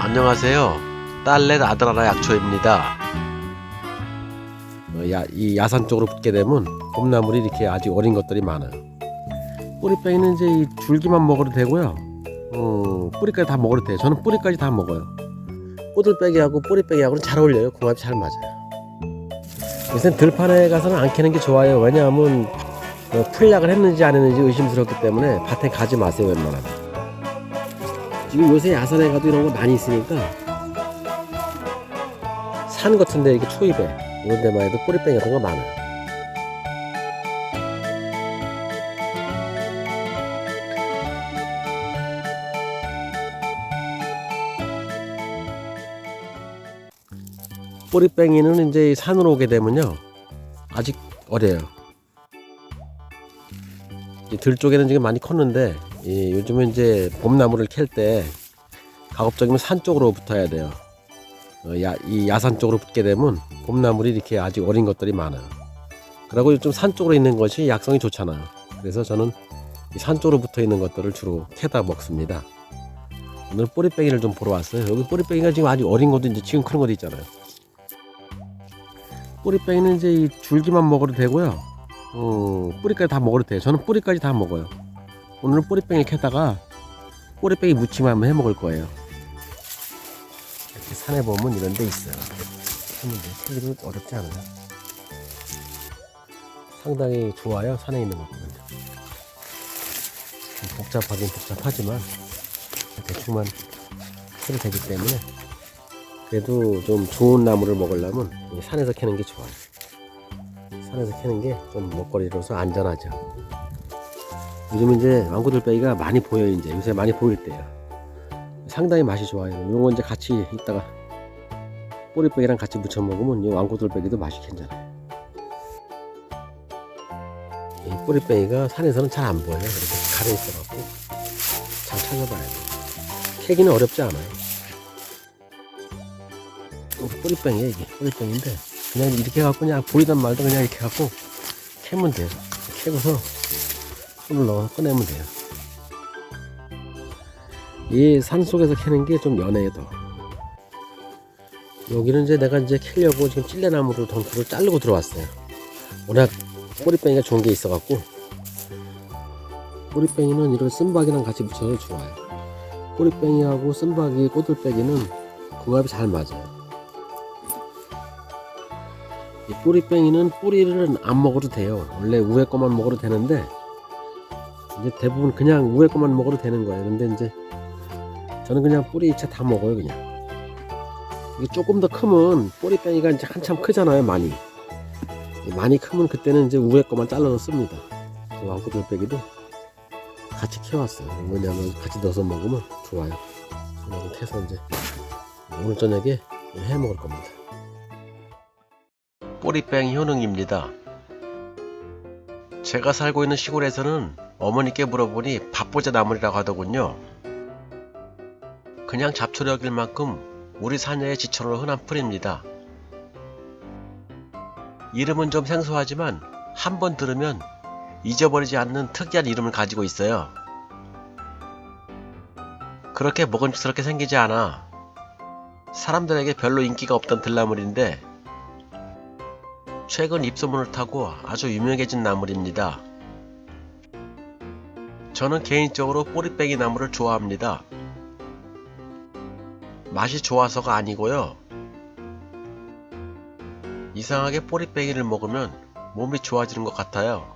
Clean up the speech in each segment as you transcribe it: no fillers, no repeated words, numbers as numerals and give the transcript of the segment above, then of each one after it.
안녕하세요. 딸넷 아들 하나 약초입니다. 이 야산 쪽으로 붙게 되면 봄나물이 이렇게 아직 어린 것들이 많아요. 뿌리빼기는 이제 이 줄기만 먹어도 되고요. 뿌리까지 다 먹어도 돼요. 저는 뿌리까지 다 먹어요. 꼬들빼기하고 뿌리빼기하고는 잘 어울려요. 궁합이 잘 맞아요. 요새 들판에 가서는 안 캐는 게 좋아요. 왜냐하면 풀약을 했는지 안 했는지 의심스럽기 때문에 밭에 가지 마세요. 웬만하면. 지금 요새 야산에 가도 이런 거 많이 있으니까 산 같은데 이렇게 초입에 이런 데만 해도 뿌리빼기 같은 거 많아요. 뿌리빼기는 이제 산으로 오게 되면요 아직 어려요. 들 쪽에는 지금 많이 컸는데 요즘은 이제 봄나무를 캘 때 가급적이면 산 쪽으로 붙어야 돼요. 이 야산 쪽으로 붙게 되면 봄나물이 이렇게 아직 어린 것들이 많아요. 그리고 좀 산 쪽으로 있는 것이 약성이 좋잖아요. 그래서 저는 이 산 쪽으로 붙어 있는 것들을 주로 캐다 먹습니다. 오늘 뿌리빼기를 좀 보러 왔어요. 여기 뿌리빼기가 지금 아직 어린 것도 이제 지금 큰 것도 있잖아요. 뿌리빼기는 이제 이 줄기만 먹어도 되고요. 뿌리까지 다 먹어도 돼요. 저는 뿌리까지 다 먹어요. 오늘은 뿌리빼기를 캐다가 뿌리빼기 무침 한번 해 먹을 거예요. 이렇게 산에 보면 이런 데 있어요. 캐기도 어렵지 않아요. 상당히 좋아요. 산에 있는 것들은. 복잡하긴 복잡하지만 대충만 해도 되기 때문에 그래도 좀 좋은 나무를 먹으려면 산에서 캐는 게 좋아요. 산에서 캐는 게 좀 먹거리로서 안전하죠. 요즘 이제 왕구들빼기가 많이 보여요. 이제 요새 많이 보일 때예요. 상당히 맛이 좋아요. 이런 거 이제 같이 이따가 뿌리빼기랑 같이 무쳐 먹으면 이 왕구들빼기도 맛이 괜찮아요. 이 뿌리빼기가 산에서는 잘 안 보여요. 이렇게 가려 있어갖고 잘 찾아봐야 돼요. 캐기는 어렵지 않아요. 뿌리뺑이에요. 이게 뿌리뺑인데 그냥 이렇게 갖고 그냥 보이단 말도 그냥 이렇게 갖고 캐면 돼요. 캐고서 손을 넣어서 꺼내면 돼요. 이 산속에서 캐는 게 좀 연해요. 더. 여기는 이제 내가 이제 캐려고 지금 찔레나무를 덩크를 자르고 들어왔어요. 워낙 뿌리뺑이가 좋은 게 있어갖고 뿌리뺑이는 이런 쓴박이랑 같이 묻혀서 좋아요. 뿌리뺑이하고 쓴박이 꼬들빼기는 궁합이 잘 맞아요. 이 뿌리뺑이는 뿌리를 안 먹어도 돼요. 원래 위에 거만 먹어도 되는데 이제 대부분 그냥 위에 거만 먹어도 되는 거예요. 근데 이제 저는 그냥 뿌리 이체 다 먹어요. 그냥 이게 조금 더 크면 뿌리뺑이가 이제 한참 크잖아요. 많이 크면 그때는 이제 위에 거만 잘라서 씁니다. 왕구들빼기도 같이 키워왔어요. 왜냐하면 같이 넣어서 먹으면 좋아요. 저는 캐서 이제 오늘 저녁에 해 먹을 겁니다. 뿌리뺑이 효능입니다. 제가 살고 있는 시골에서는 어머니께 물어보니 밥보자 나물이라고 하더군요. 그냥 잡초력일 만큼 우리 사녀의 지천으로 흔한 풀입니다. 이름은 좀 생소하지만 한번 들으면 잊어버리지 않는 특이한 이름을 가지고 있어요. 그렇게 먹음직스럽게 생기지 않아 사람들에게 별로 인기가 없던 들나물인데 최근 입소문을 타고 아주 유명해진 나물입니다. 저는 개인적으로 뿌리빼기 나물을 좋아합니다. 맛이 좋아서가 아니고요. 이상하게 뿌리빼기를 먹으면 몸이 좋아지는 것 같아요.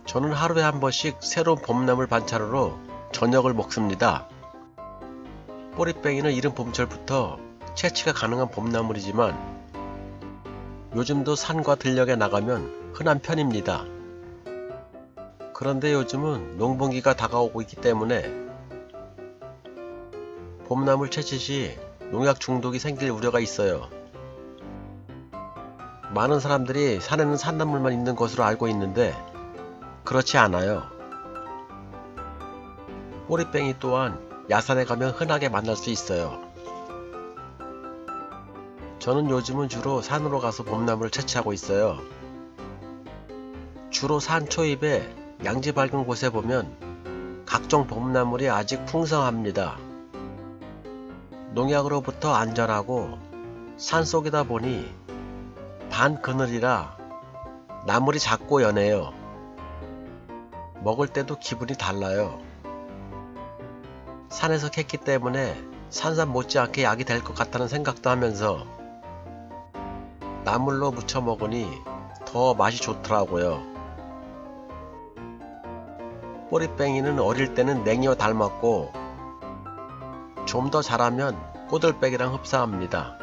저는 하루에 한 번씩 새로운 봄나물 반찬으로 저녁을 먹습니다. 뿌리빼기는 이른 봄철부터 채취가 가능한 봄나물이지만 요즘도 산과 들녘에 나가면 흔한 편입니다. 그런데 요즘은 농번기가 다가오고 있기 때문에 봄나물 채취 시 농약 중독이 생길 우려가 있어요. 많은 사람들이 산에는 산나물만 있는 것으로 알고 있는데 그렇지 않아요. 뿌리뺑이 또한 야산에 가면 흔하게 만날 수 있어요. 저는 요즘은 주로 산으로 가서 봄나물을 채취하고 있어요. 주로 산 초입에 양지 밝은 곳에 보면 각종 봄나물이 아직 풍성합니다. 농약으로부터 안전하고 산속이다 보니 반그늘이라 나물이 작고 연해요. 먹을 때도 기분이 달라요. 산에서 캤기 때문에 산삼 못지않게 약이 될 것 같다는 생각도 하면서 나물로 무쳐 먹으니 더 맛이 좋더라고요. 꼬리뱅이는 어릴 때는 냉이와 닮았고 좀 더 자라면 꼬들빼기랑 흡사합니다.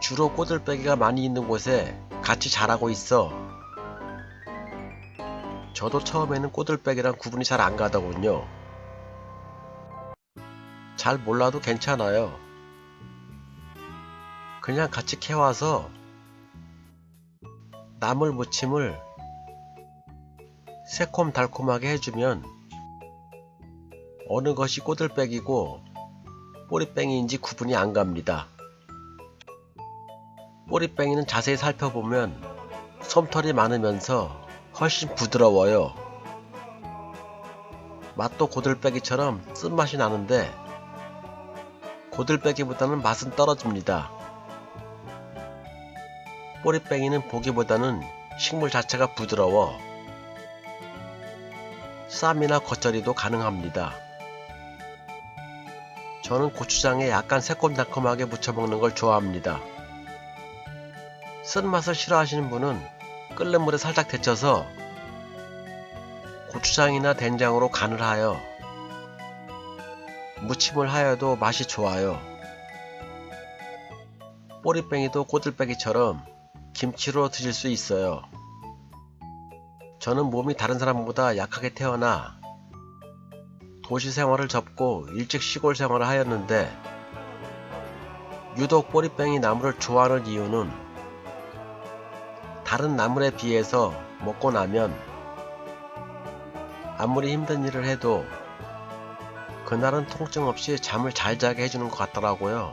주로 꼬들빼기가 많이 있는 곳에 같이 자라고 있어 저도 처음에는 꼬들빼기랑 구분이 잘 안 가더군요. 잘 몰라도 괜찮아요. 그냥 같이 캐와서 나물 무침을 새콤달콤하게 해주면 어느 것이 꼬들빼기고 꼬리뱅이인지 구분이 안 갑니다. 꼬리뱅이는 자세히 살펴보면 솜털이 많으면서 훨씬 부드러워요. 맛도 고들빼기처럼 쓴맛이 나는데 고들빼기보다는 맛은 떨어집니다. 꼬리뱅이는 보기보다는 식물 자체가 부드러워 쌈이나 겉절이도 가능합니다. 저는 고추장에 약간 새콤달콤하게 무쳐 먹는 걸 좋아합니다. 쓴맛을 싫어하시는 분은 끓는 물에 살짝 데쳐서 고추장이나 된장으로 간을 하여 무침을 하여도 맛이 좋아요. 꼬리뱅이도 꼬들빼기처럼 김치로 드실 수 있어요. 저는 몸이 다른 사람보다 약하게 태어나 도시 생활을 접고 일찍 시골 생활을 하였는데 유독 꼬리뱅이 나물을 좋아하는 이유는 다른 나물에 비해서 먹고 나면 아무리 힘든 일을 해도 그날은 통증 없이 잠을 잘 자게 해주는 것 같더라고요.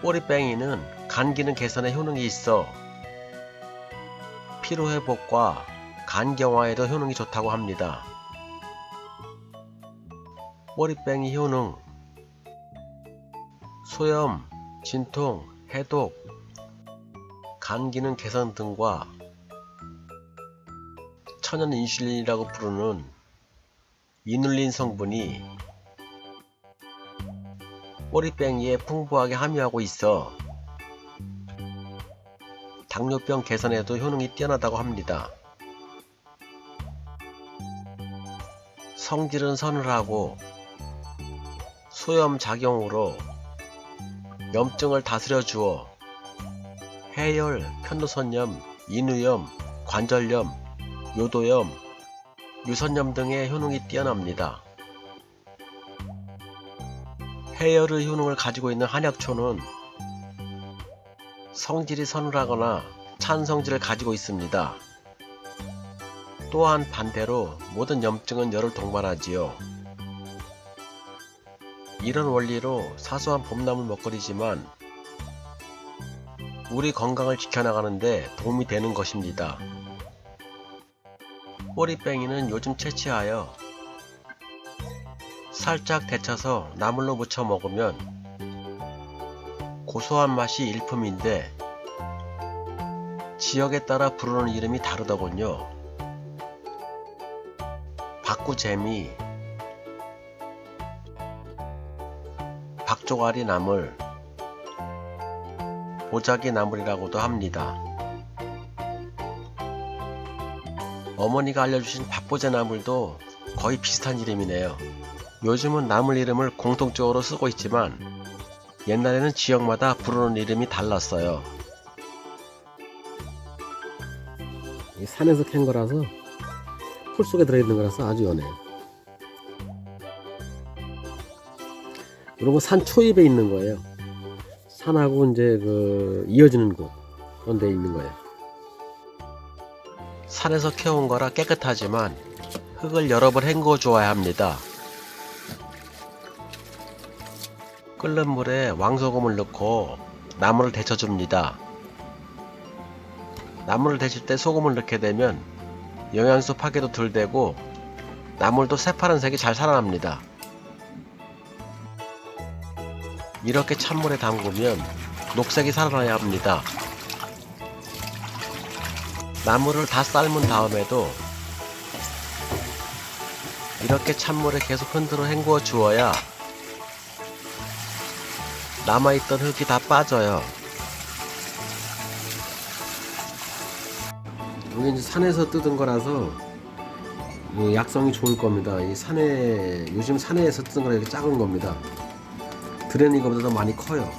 꼬리뱅이는 간 기능 개선에 효능이 있어 피로회복과 간 경화에도 효능이 좋다고 합니다. 꼬리뱅이 효능 소염, 진통, 해독, 간 기능 개선 등과 천연 인슐린이라고 부르는 이눌린 성분이 꼬리뱅이에 풍부하게 함유하고 있어 당뇨병 개선에도 효능이 뛰어나다고 합니다. 성질은 서늘하고 소염 작용으로 염증을 다스려 주어 해열, 편도선염, 인후염, 관절염, 요도염, 유선염 등의 효능이 뛰어납니다. 해열의 효능을 가지고 있는 한약초는 성질이 서늘하거나 찬 성질을 가지고 있습니다. 또한 반대로 모든 염증은 열을 동반하지요. 이런 원리로 사소한 봄나물 먹거리지만 우리 건강을 지켜나가는데 도움이 되는 것입니다. 꼬리뱅이는 요즘 채취하여 살짝 데쳐서 나물로 무쳐 먹으면 고소한 맛이 일품인데 지역에 따라 부르는 이름이 다르더군요. 박구재미, 박조가리 나물, 보자기 나물이라고도 합니다. 어머니가 알려주신 밥보제 나물도 거의 비슷한 이름이네요. 요즘은 나물 이름을 공통적으로 쓰고 있지만 옛날에는 지역마다 부르는 이름이 달랐어요. 이 산에서 캔 거라서 풀 속에 들어있는 거라서 아주 연해요. 이런 거 산 초입에 있는 거예요. 산하고 이제 이어지는 곳 그런 데 있는 거예요. 산에서 캐온 거라 깨끗하지만 흙을 여러 번 헹궈 주어야 합니다. 끓는 물에 왕소금을 넣고 나물을 데쳐줍니다. 나물을 데칠 때 소금을 넣게 되면 영양소 파괴도 덜 되고 나물도 새파란색이 잘 살아납니다. 이렇게 찬물에 담그면 녹색이 살아나야 합니다. 나물을 다 삶은 다음에도 이렇게 찬물에 계속 흔들어 헹구어 주어야 남아있던 흙이 다 빠져요. 이게 이제 산에서 뜯은 거라서 약성이 좋을 겁니다. 이 산에, 요즘 산에서 뜯은 거라 이렇게 작은 겁니다. 들에는 이거보다 더 많이 커요.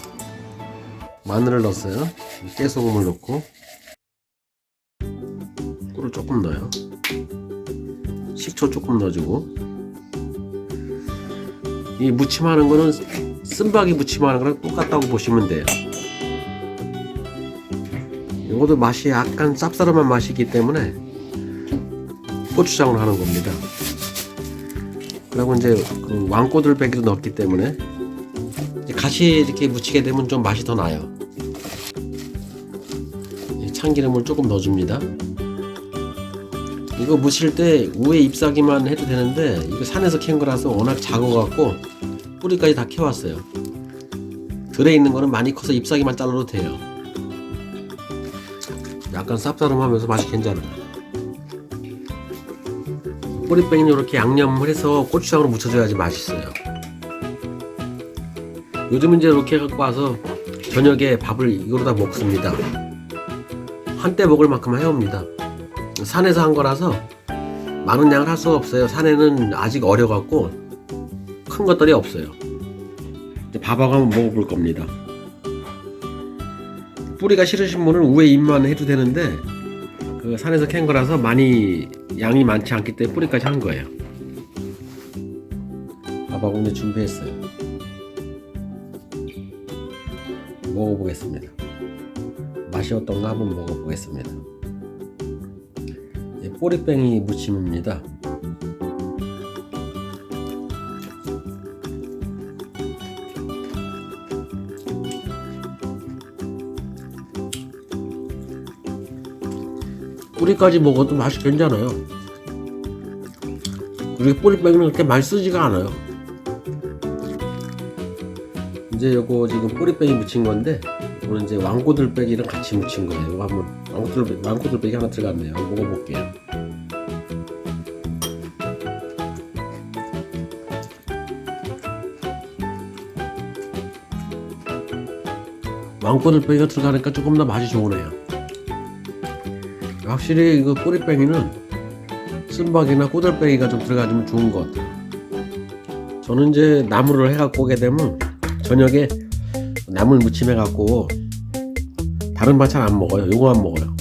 마늘을 넣었어요. 깨소금을 넣고 꿀을 조금 넣어요. 식초 조금 넣어주고, 이 무침하는 거는 쓴바기 무침하는 거랑 똑같다고 보시면 돼요. 이것도 맛이 약간 쌉싸름한 맛이기 때문에 고추장으로 하는 겁니다. 그리고 이제 그 왕꼬들빼기도 넣었기 때문에 같이 이렇게 무치게 되면 좀 맛이 더 나요. 참기름을 조금 넣어줍니다. 이거 무칠 때 위에 잎사귀만 해도 되는데 이거 산에서 캔 거라서 워낙 작아갖고 뿌리까지 다 캐왔어요. 들에 있는 거는 많이 커서 잎사귀만 잘라도 돼요. 약간 쌉싸름하면서 맛이 괜찮아요. 뿌리뺑이는 이렇게 양념을 해서 고추장으로 무쳐줘야지 맛있어요. 요즘은 이제 이렇게 갖고 와서 저녁에 밥을 이거로다 먹습니다. 한때 먹을 만큼 해옵니다. 산에서 한 거라서 많은 양을 할 수가 없어요. 산에는 아직 어려갖고 큰 것들이 없어요. 이제 밥하고 한번 먹어볼 겁니다. 뿌리가 싫으신 분은 위에 잎만 해도 되는데 그 산에서 캔 거라서 많이 양이 많지 않기 때문에 뿌리까지 한 거예요. 밥하고 이제 준비했어요. 먹어보겠습니다. 맛이 어떤가 한번 먹어보겠습니다. 꼬리뺑이 무침입니다. 뿌리까지 먹어도 맛이 괜찮아요. 그리고 꼬리뺑이는 그렇게 많이 쓰지가 않아요. 이제 요거 지금 꼬리뺑이 무친 건데, 이거는 이제 왕꼬들빼기랑 같이 무친 거예요. 이거 한번 왕꼬들빼기 하나 들어갔네요. 한번 먹어볼게요. 왕꼬들빼기가 들어가니까 조금 더 맛이 좋으네요. 확실히 이거 꼬리뺑이는 쓴박이나 꼬들빼기가 좀 들어가주면 좋은 것 같아요. 저는 이제 나물을 해갖고 오게 되면 저녁에 나물 무침 해갖고 다른 반찬 안 먹어요. 요거만 먹어요.